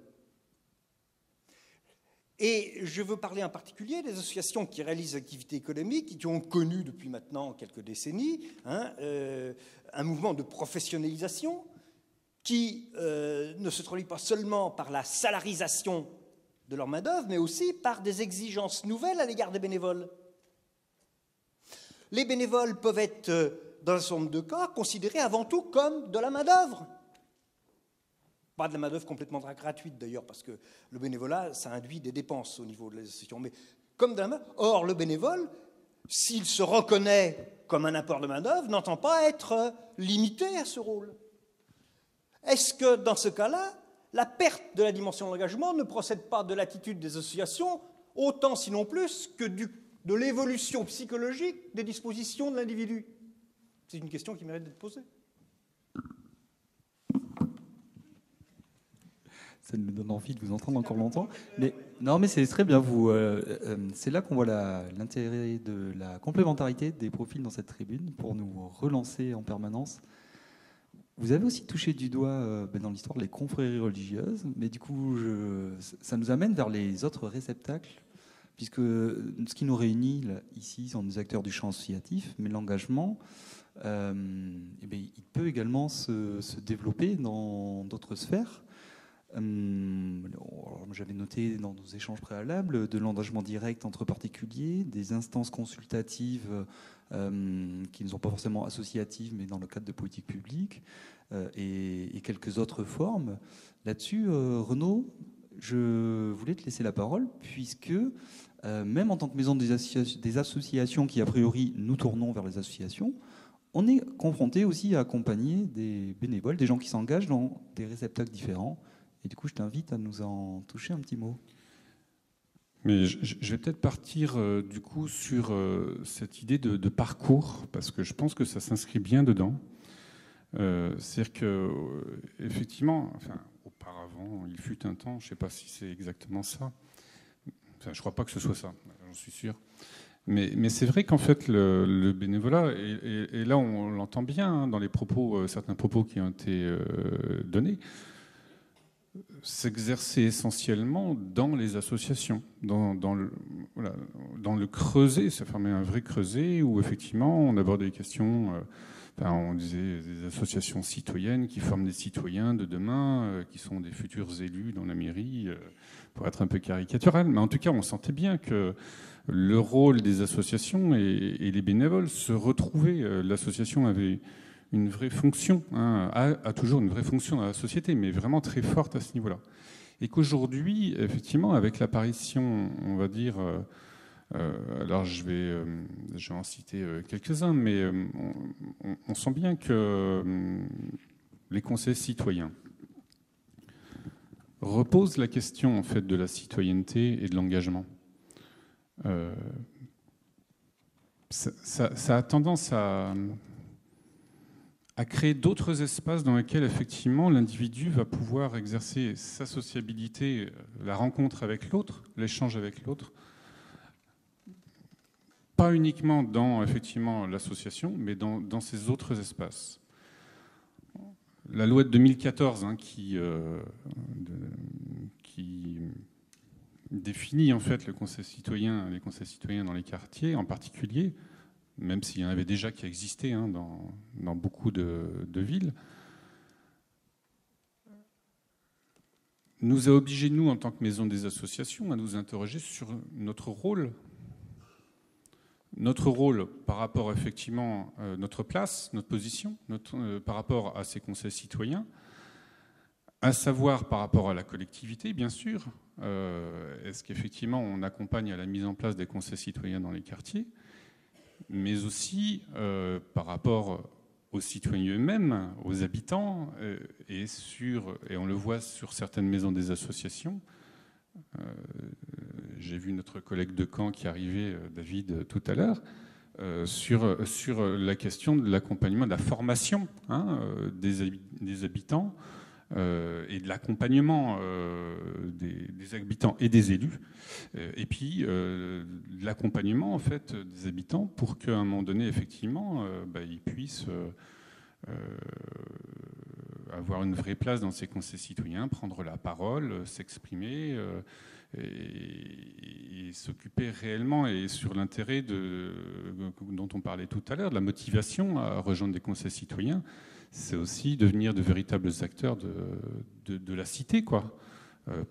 Et je veux parler en particulier des associations qui réalisent des activités économiques, qui ont connu depuis maintenant quelques décennies un mouvement de professionnalisation qui ne se traduit pas seulement par la salarisation de leur main-d'œuvre, mais aussi par des exigences nouvelles à l'égard des bénévoles. Les bénévoles peuvent être, dans un certain nombre de cas, considérés avant tout comme de la main-d'œuvre. Pas de la main-d'œuvre complètement gratuite d'ailleurs, parce que le bénévolat, ça induit des dépenses au niveau de l'association, mais comme de la main-d'œuvre. Or, le bénévole, s'il se reconnaît comme un apport de main-d'œuvre, n'entend pas être limité à ce rôle. Est-ce que, dans ce cas-là, la perte de la dimension de l'engagement ne procède pas de l'attitude des associations, autant sinon plus que de l'évolution psychologique des dispositions de l'individu? C'est une question qui mérite d'être posée. Ça me donne envie de vous entendre encore longtemps. Mais, non, mais c'est très bien. C'est là qu'on voit l'intérêt de la complémentarité des profils dans cette tribune pour nous relancer en permanence. Vous avez aussi touché du doigt dans l'histoire les confréries religieuses, mais du coup, ça nous amène vers les autres réceptacles, puisque ce qui nous réunit là, ici sont des acteurs du champ associatif, mais l'engagement, il peut également se développer dans d'autres sphères. J'avais noté dans nos échanges préalables de l'engagement direct entre particuliers, des instances consultatives qui ne sont pas forcément associatives, mais dans le cadre de politiques publiques, et quelques autres formes. Là-dessus, Renaud, je voulais te laisser la parole, puisque même en tant que maison des associations qui, a priori, nous tournons vers les associations, on est confronté aussi à accompagner des bénévoles, des gens qui s'engagent dans des réceptacles différents. Et du coup, je t'invite à nous en toucher un petit mot. Mais je vais peut-être partir du coup sur cette idée de parcours, parce que je pense que ça s'inscrit bien dedans. C'est-à-dire que, effectivement, enfin, auparavant, il fut un temps, je ne sais pas si c'est exactement ça. Enfin, je ne crois pas que ce soit ça, j'en suis sûr. Mais c'est vrai qu'en fait, le bénévolat, et là on l'entend bien dans les propos, certains propos qui ont été donnés, s'exercer essentiellement dans les associations, dans le creuset, ça formait un vrai creuset où effectivement on aborde des questions, on disait des associations citoyennes qui forment des citoyens de demain, qui sont des futurs élus dans la mairie, pour être un peu caricatural, mais en tout cas on sentait bien que le rôle des associations et les bénévoles se retrouvaient. L'association avait une vraie fonction, a toujours une vraie fonction dans la société, mais vraiment très forte à ce niveau-là. Et qu'aujourd'hui, effectivement, avec l'apparition, on va dire, alors je vais en citer quelques-uns, mais on sent bien que les conseils citoyens reposent la question en fait de la citoyenneté et de l'engagement. Ça a tendance à créer d'autres espaces dans lesquels effectivement l'individu va pouvoir exercer sa sociabilité, la rencontre avec l'autre, l'échange avec l'autre, pas uniquement dans effectivement l'association, mais dans ces autres espaces. La loi de 2014 qui définit en fait le conseil citoyen, les conseils citoyens dans les quartiers en particulier, même s'il y en avait déjà qui existaient dans beaucoup de villes, nous a obligés, nous, en tant que maison des associations, à nous interroger sur notre rôle. Notre rôle par rapport, effectivement, notre place, notre position, par rapport à ces conseils citoyens, à savoir par rapport à la collectivité, bien sûr. Est-ce qu'effectivement, on accompagne à la mise en place des conseils citoyens dans les quartiers, mais aussi par rapport aux citoyens eux-mêmes, aux habitants, et on le voit sur certaines maisons des associations. J'ai vu notre collègue de Caen qui arrivait, David, tout à l'heure, sur la question de l'accompagnement, de la formation des habitants et de l'accompagnement des habitants et des élus, et puis de l'accompagnement en fait des habitants pour qu'à un moment donné, effectivement, ils puissent avoir une vraie place dans ces conseils citoyens, prendre la parole, s'exprimer et s'occuper réellement, et sur l'intérêt dont on parlait tout à l'heure, de la motivation à rejoindre des conseils citoyens, c'est aussi devenir de véritables acteurs de la cité, quoi.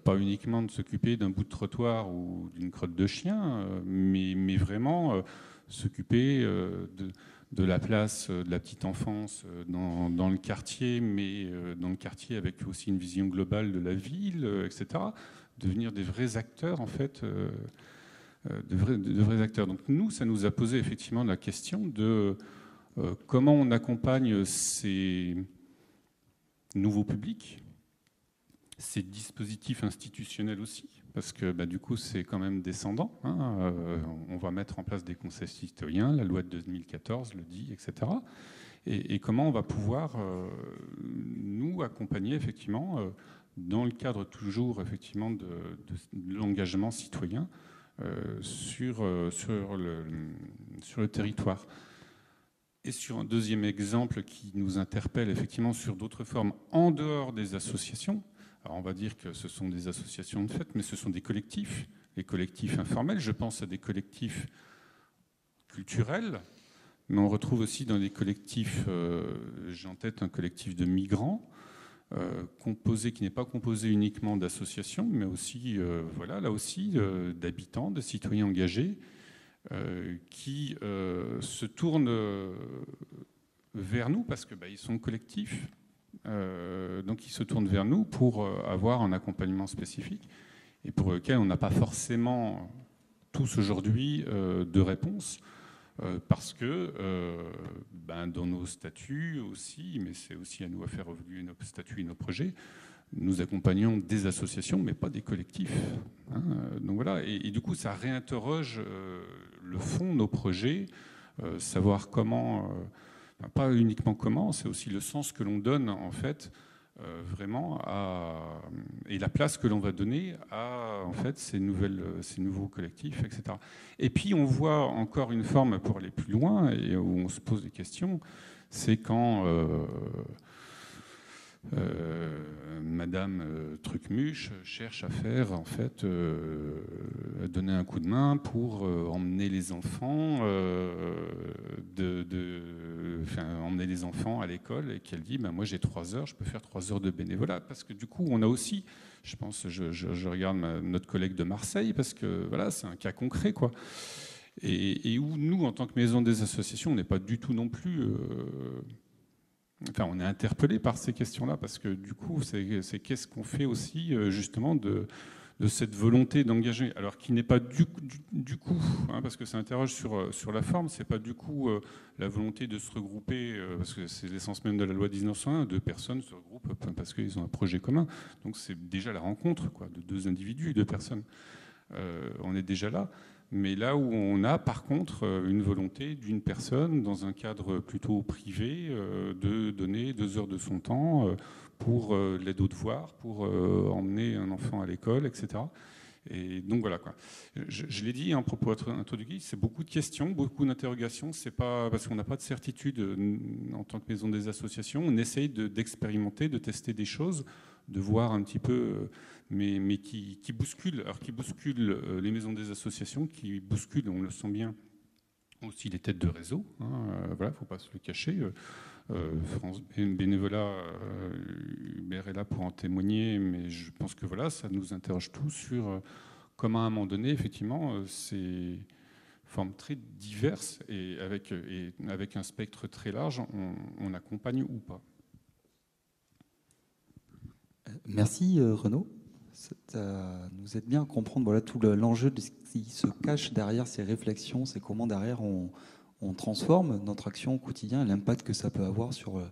Pas uniquement de s'occuper d'un bout de trottoir ou d'une crotte de chien, mais vraiment s'occuper de la place de la petite enfance dans le quartier, mais dans le quartier avec aussi une vision globale de la ville, etc. Devenir des vrais acteurs, en fait, de vrais acteurs. Donc nous, ça nous a posé effectivement la question de comment on accompagne ces nouveaux publics, ces dispositifs institutionnels aussi, parce que du coup c'est quand même descendant. On va mettre en place des conseils citoyens, la loi de 2014 le dit, etc. Et comment on va pouvoir nous accompagner effectivement dans le cadre toujours effectivement de l'engagement citoyen sur le territoire. Et sur un deuxième exemple qui nous interpelle effectivement sur d'autres formes en dehors des associations. Alors on va dire que ce sont des associations de fait, mais ce sont des collectifs, les collectifs informels. Je pense à des collectifs culturels, mais on retrouve aussi dans des collectifs, j'ai en tête un collectif de migrants, qui n'est pas composé uniquement d'associations, mais aussi, là aussi, d'habitants, de citoyens engagés, qui se tournent vers nous parce que ils sont collectifs. Donc ils se tournent vers nous pour avoir un accompagnement spécifique et pour lequel on n'a pas forcément tous aujourd'hui de réponse parce que dans nos statuts aussi, mais c'est aussi à nous à faire évoluer nos statuts et nos projets, nous accompagnons des associations mais pas des collectifs. Donc voilà, et du coup ça réinterroge le fond de nos projets, savoir comment... pas uniquement comment, c'est aussi le sens que l'on donne en fait vraiment et la place que l'on va donner à en fait ces nouveaux collectifs, etc. Et puis on voit encore une forme pour aller plus loin et où on se pose des questions, c'est quand Madame Trucmuche cherche à faire en fait donner un coup de main pour emmener les enfants emmener les enfants à l'école et qu'elle dit moi j'ai 3 heures, je peux faire 3 heures de bénévolat parce que du coup on a aussi, je pense, je regarde notre collègue de Marseille parce que voilà c'est un cas concret quoi et où nous en tant que maison des associations on n'est pas du tout non plus on est interpellé par ces questions-là parce que du coup, c'est qu'est-ce qu'on fait aussi justement de cette volonté d'engager, alors qui n'est pas du coup, parce que ça interroge sur la forme, c'est pas du coup la volonté de se regrouper, parce que c'est l'essence même de la loi 1901, 2 personnes se regroupent parce qu'ils ont un projet commun. Donc c'est déjà la rencontre de 2 individus, 2 personnes. On est déjà là. Mais là où on a par contre une volonté d'une personne dans un cadre plutôt privé de donner 2 heures de son temps pour l'aide aux devoirs, pour emmener un enfant à l'école, etc. Et donc voilà quoi. Je l'ai dit en propos introductif, c'est beaucoup de questions, beaucoup d'interrogations. C'est pas parce qu'on n'a pas de certitude en tant que maison des associations. On essaye d'expérimenter, de tester des choses, de voir un petit peu, mais qui bousculent. Alors qui bousculent les maisons des associations, qui bousculent, on le sent bien, aussi les têtes de réseau. Voilà, faut pas se le cacher. France Bénévolat, Hubert est là pour en témoigner, mais je pense que voilà, ça nous interroge tous sur comment à un moment donné, effectivement, ces formes très diverses et avec un spectre très large, on accompagne ou pas. Merci Renaud. Ça nous aide bien à comprendre voilà, tout l'enjeu de ce qui se cache derrière ces réflexions, c'est comment derrière on transforme notre action au quotidien et l'impact que ça peut avoir sur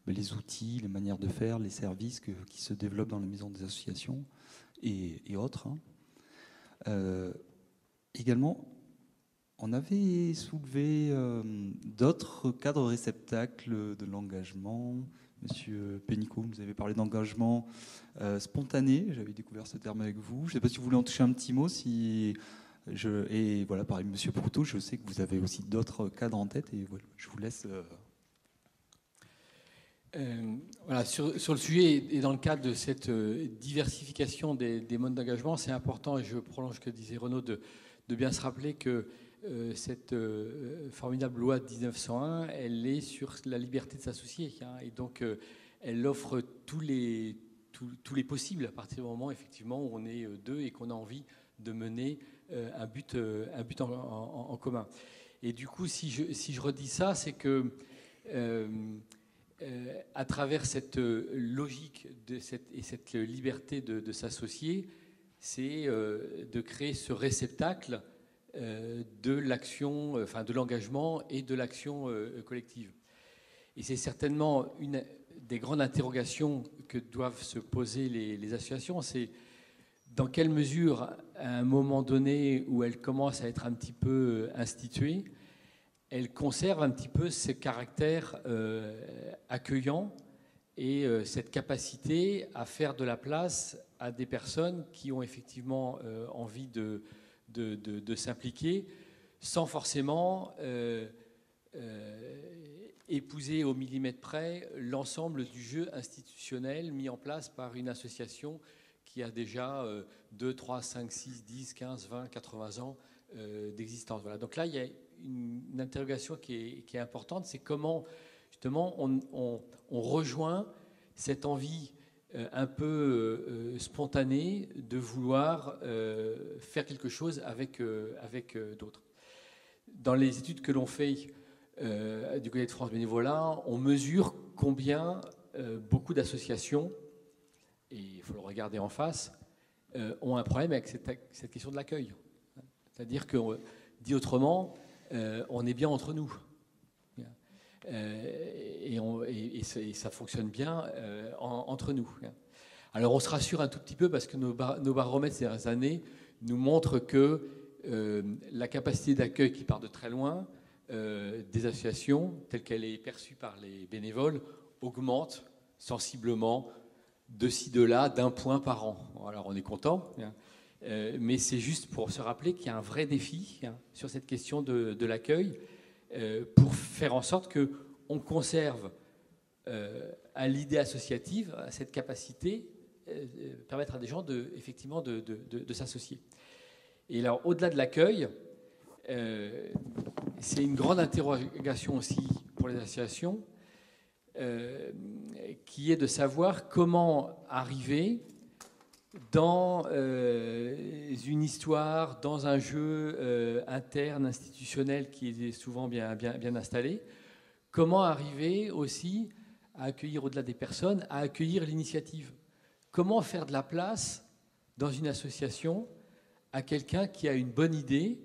les outils, les manières de faire, les services qui se développent dans la maison des associations et autres. Également, on avait soulevé d'autres cadres réceptacles de l'engagement. Monsieur Pénicaud, vous avez parlé d'engagement spontané. J'avais découvert ce terme avec vous. Je ne sais pas si vous voulez en toucher un petit mot. Et voilà, pareil, Monsieur Proutot, je sais que vous avez aussi d'autres cadres en tête. Et voilà, je vous laisse. Voilà, sur le sujet et dans le cadre de cette diversification des modes d'engagement, c'est important, et je prolonge ce que disait Renaud, de bien se rappeler que cette formidable loi de 1901, elle est sur la liberté de s'associer, et donc elle offre tous les possibles à partir du moment effectivement où on est deux et qu'on a envie de mener un but en commun. Et du coup, si je redis ça, c'est que à travers cette logique et cette liberté de s'associer, c'est de créer ce réceptacle de l'action, enfin de l'engagement et de l'action collective. Et c'est certainement une des grandes interrogations que doivent se poser les associations, c'est dans quelle mesure, à un moment donné où elles commencent à être un petit peu instituées, elles conservent un petit peu ce caractère accueillant et cette capacité à faire de la place à des personnes qui ont effectivement envie de s'impliquer sans forcément épouser au millimètre près l'ensemble du jeu institutionnel mis en place par une association qui a déjà 2, 3, 5, 6, 10, 15, 20, 80 ans d'existence. Voilà. Donc là, il y a une interrogation qui est importante, c'est comment justement on rejoint cette envie un peu spontanée de vouloir faire quelque chose avec d'autres. Dans les études que l'on fait du côté de France Bénévolat, on mesure combien beaucoup d'associations, et il faut le regarder en face, ont un problème avec cette question de l'accueil. C'est-à-dire que, dit autrement, on est bien entre nous. Et ça fonctionne bien entre nous. Alors on se rassure un tout petit peu parce que nos baromètres ces dernières années nous montrent que la capacité d'accueil qui part de très loin des associations, telle qu'elle est perçue par les bénévoles, augmente sensiblement de ci, de là, d'1 point par an. Alors on est content, mais c'est juste pour se rappeler qu'il y a un vrai défi sur cette question de l'accueil pour faire en sorte qu'on conserve à l'idée associative cette capacité, permettre à des gens effectivement de s'associer. Et alors au-delà de l'accueil, c'est une grande interrogation aussi pour les associations, qui est de savoir comment arriver dans une histoire, dans un jeu interne, institutionnel qui est souvent bien installé, comment arriver aussi à accueillir au-delà des personnes, à accueillir l'initiative. Comment faire de la place dans une association à quelqu'un qui a une bonne idée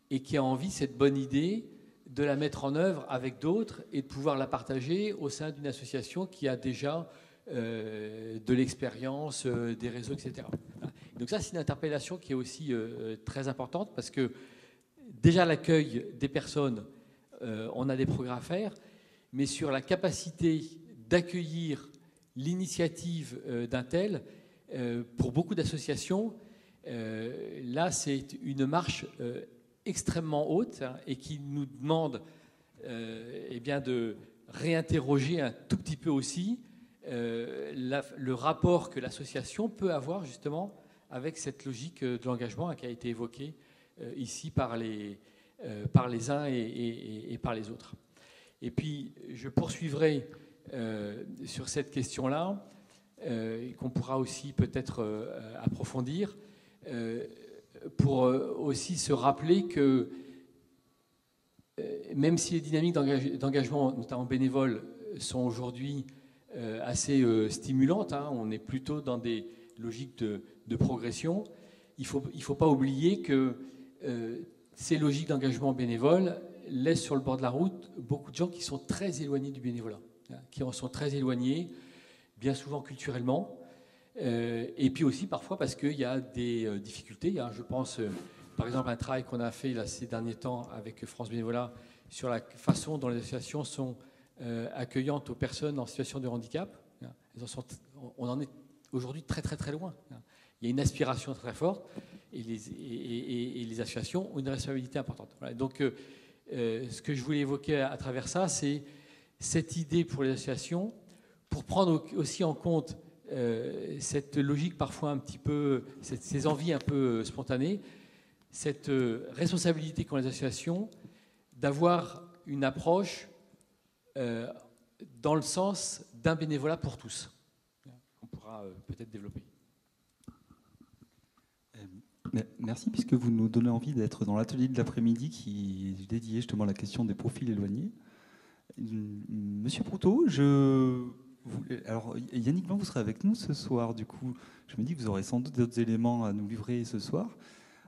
et qui a envie, cette bonne idée, de la mettre en œuvre avec d'autres et de pouvoir la partager au sein d'une association qui a déjà de l'expérience, des réseaux, etc. Donc ça, c'est une interpellation qui est aussi très importante parce que déjà l'accueil des personnes, on a des progrès à faire, mais sur la capacité d'accueillir l'initiative d'un tel, pour beaucoup d'associations, Là, c'est une marche extrêmement haute, hein, et qui nous demande eh bien de réinterroger un tout petit peu aussi le rapport que l'association peut avoir justement avec cette logique de l'engagement, hein, qui a été évoquée ici par les uns et par les autres. Et puis, je poursuivrai sur cette question-là, qu'on pourra aussi peut-être approfondir, pour aussi se rappeler que même si les dynamiques d'engagement, notamment bénévoles, sont aujourd'hui assez stimulantes, hein, on est plutôt dans des logiques de progression, il faut pas oublier que ces logiques d'engagement bénévole laissent sur le bord de la route beaucoup de gens qui sont très éloignés du bénévolat, hein, qui en sont très éloignés, bien souvent culturellement, et puis aussi parfois parce qu'il y a des difficultés. Hein. Je pense par exemple à un travail qu'on a fait là, ces derniers temps avec France Bénévolat sur la façon dont les associations sont accueillantes aux personnes en situation de handicap. On en est aujourd'hui très très très loin. Il y a une aspiration très forte et les associations ont une responsabilité importante. Voilà. Donc ce que je voulais évoquer à travers ça, c'est cette idée pour les associations, pour prendre aussi en compte cette logique parfois un petit peu, ces envies un peu spontanées, cette responsabilité qu'ont les associations d'avoir une approche dans le sens d'un bénévolat pour tous. On pourra peut-être développer. Merci, puisque vous nous donnez envie d'être dans l'atelier de l'après-midi qui est dédié justement à la question des profils éloignés. Monsieur Proutot, alors Yannick Blanc, vous serez avec nous ce soir. Du coup, je me dis que vous aurez sans doute d'autres éléments à nous livrer ce soir.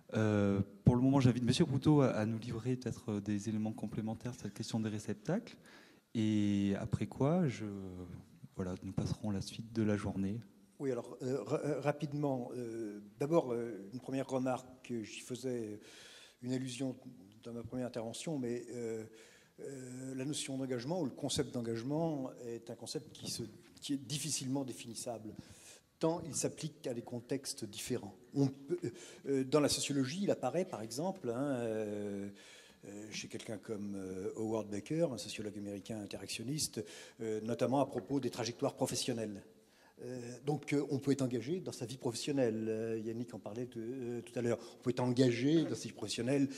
Pour le moment, j'invite Monsieur Proutot à nous livrer peut-être des éléments complémentaires sur cette question des réceptacles. Et après quoi, voilà, nous passerons la suite de la journée. Oui, alors rapidement, d'abord une première remarque, j'y faisais une allusion dans ma première intervention, mais la notion d'engagement ou le concept d'engagement est un concept qui est difficilement définissable, tant il s'applique à des contextes différents. Dans la sociologie, il apparaît par exemple chez quelqu'un comme Howard Baker, un sociologue américain interactionniste, notamment à propos des trajectoires professionnelles. Donc on peut être engagé dans sa vie professionnelle. Yannick en parlait tout à l'heure. On peut être engagé dans sa vie professionnelle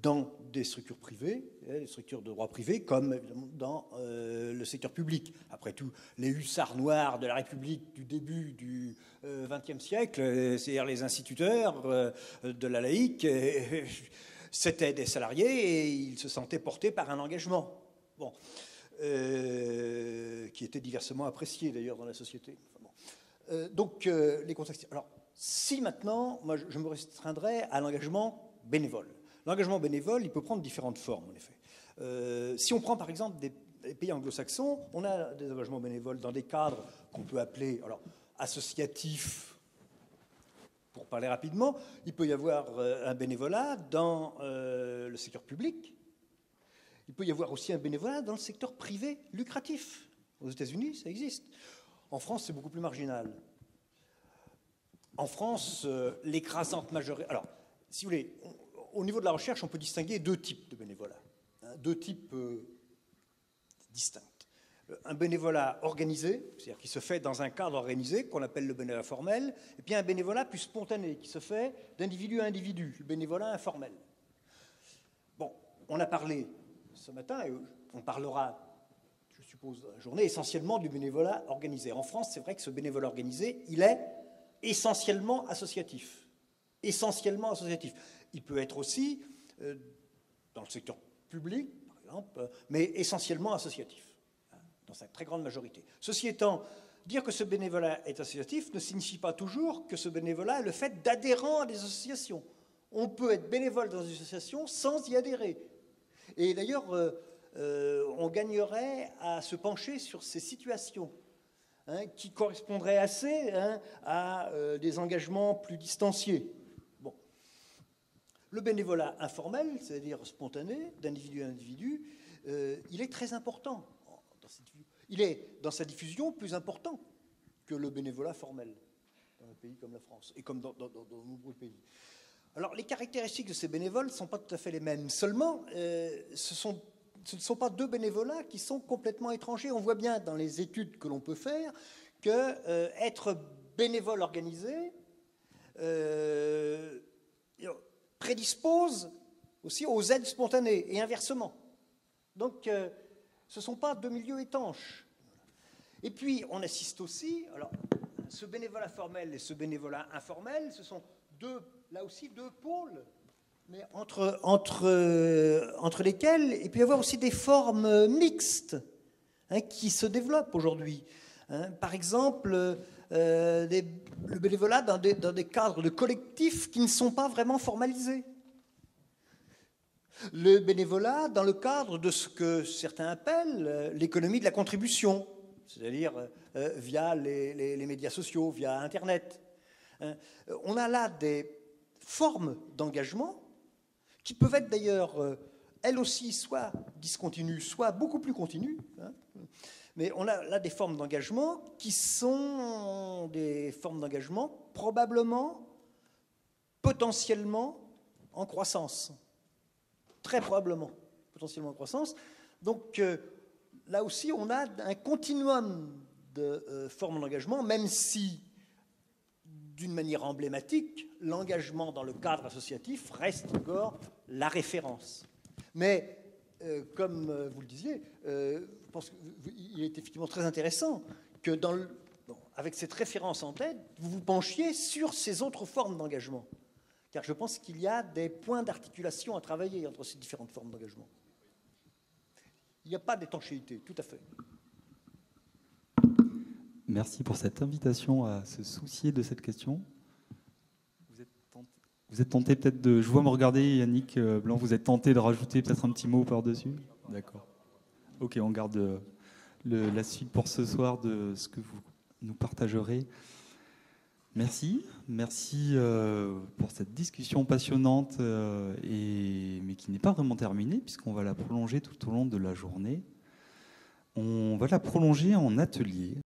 dans des structures privées, des structures de droit privé, comme dans le secteur public. Après tout, les hussards noirs de la République du début du XXe siècle, c'est-à-dire les instituteurs de la laïque, c'était des salariés et ils se sentaient portés par un engagement. Bon. Qui était diversement apprécié d'ailleurs dans la société. Enfin bon. Donc les contextes. Alors si maintenant, moi je me restreindrais à l'engagement bénévole. L'engagement bénévole, il peut prendre différentes formes en effet. Si on prend par exemple des pays anglo-saxons, on a des engagements bénévoles dans des cadres qu'on peut appeler associatifs. Pour parler rapidement, il peut y avoir un bénévolat dans le secteur public. Il peut y avoir aussi un bénévolat dans le secteur privé lucratif. Aux États-Unis, ça existe. En France, c'est beaucoup plus marginal. En France, l'écrasante majorité... Alors, si vous voulez, au niveau de la recherche, on peut distinguer deux types de bénévolat. Deux types distincts. Un bénévolat organisé, c'est-à-dire qui se fait dans un cadre organisé, qu'on appelle le bénévolat formel, et puis un bénévolat plus spontané, qui se fait d'individu à individu, le bénévolat informel. Bon, on a parlé ce matin, et on parlera, je suppose, la journée, essentiellement du bénévolat organisé. En France, c'est vrai que ce bénévolat organisé, il est essentiellement associatif. Essentiellement associatif. Il peut être aussi dans le secteur public, par exemple, mais essentiellement associatif, dans sa très grande majorité. Ceci étant, dire que ce bénévolat est associatif ne signifie pas toujours que ce bénévolat est le fait d'adhérents à des associations. On peut être bénévole dans une association sans y adhérer. Et d'ailleurs, on gagnerait à se pencher sur ces situations qui correspondraient assez à des engagements plus distanciés. Bon. Le bénévolat informel, c'est-à-dire spontané, d'individu à individu, il est très important. Il est, dans sa diffusion, plus important que le bénévolat formel. dans un pays comme la France, et comme dans de nombreux pays. Alors, les caractéristiques de ces bénévoles ne sont pas tout à fait les mêmes. Seulement, ce ne sont pas deux bénévolats qui sont complètement étrangers. On voit bien dans les études que l'on peut faire que être bénévole organisé prédispose aussi aux aides spontanées et inversement. Donc, ce ne sont pas deux milieux étanches. Et puis, on assiste aussi, alors, ce bénévolat formel et ce bénévolat informel, ce sont là aussi deux pôles, mais entre lesquels il peut y avoir aussi des formes mixtes qui se développent aujourd'hui. Par exemple, le bénévolat dans des cadres de collectifs qui ne sont pas vraiment formalisés. Le bénévolat dans le cadre de ce que certains appellent l'économie de la contribution, c'est-à-dire via les médias sociaux, via Internet. On a là des formes d'engagement qui peuvent être d'ailleurs, elles aussi, soit discontinues, soit beaucoup plus continues. Mais on a là des formes d'engagement qui sont des formes d'engagement probablement, potentiellement en croissance. Très probablement, potentiellement en croissance. Donc là aussi, on a un continuum de formes d'engagement, même si, d'une manière emblématique, l'engagement dans le cadre associatif reste encore la référence. Mais, comme vous le disiez, je pense qu'il est effectivement très intéressant que, avec cette référence en tête, vous vous penchiez sur ces autres formes d'engagement. Car je pense qu'il y a des points d'articulation à travailler entre ces différentes formes d'engagement. Il n'y a pas d'étanchéité, tout à fait. Merci pour cette invitation à se soucier de cette question. Vous êtes tenté peut-être de... Je vois me regarder, Yannick Blanc, vous êtes tenté de rajouter peut-être un petit mot par-dessus? D'accord. Ok, on garde la suite pour ce soir de ce que vous nous partagerez. Merci pour cette discussion passionnante, mais qui n'est pas vraiment terminée, puisqu'on va la prolonger tout au long de la journée. On va la prolonger en atelier.